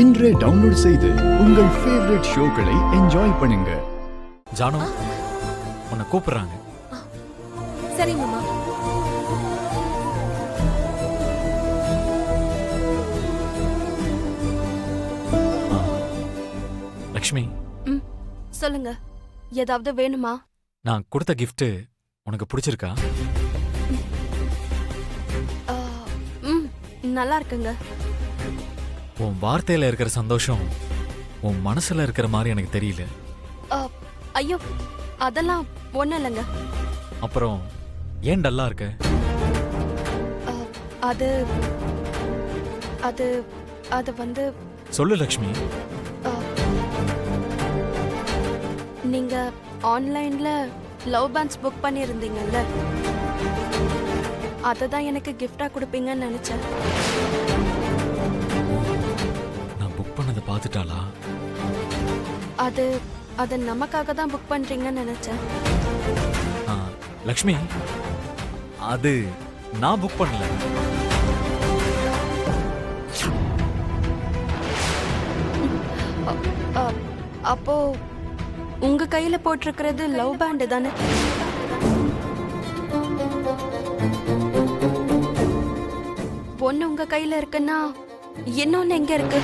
இன்றே டவுன்லோட் செய்து உங்கள் ஃபேவரட் ஷோக்களை என்ஜாய் பண்ணுங்க. ஜானு உன்னை கூப்பிடுறாங்க. சரி மாமா. லக்ஷ்மி, சொல்லுங்க, ஏதாவது வேணுமா? நான் கொடுத்த கிஃப்ட் உனக்கு பிடிச்சிருக்கா? நல்லா இருக்குங்க. உன் வார்த்தையில இருக்கிற சந்தோஷம் உன் மனசுல இருக்கிற மாதிரி எனக்கு தெரியல. ஐயோ, அதெல்லாம் ஒண்ணும் இல்லைங்க. அப்புறம் ஏன் டல்லா இருக்க? அது அது அது வந்து சொல்லு லக்ஷ்மி. நீங்க ஆன்லைன்ல லவ் பேண்ட்ஸ் புக் பண்ணியிருந்தீங்கல்ல, அதை தான் எனக்கு கிஃப்டா கொடுப்பீங்கன்னு நினைச்சேன். நான் புக் பண்ணதை பார்த்துட்டாளா? அது அது நமக்காக தான் புக் பண்றீங்கன்னு நினைச்சேன். லக்ஷ்மி, அது நான் புக் பண்ணல. அப்போ உங்க கையில போட்டிருக்கிறது லவ் பேண்ட் தானே? ஒண்ணு உங்க கையில இருக்குன்னா இன்னொன்னு எங்க இருக்கு?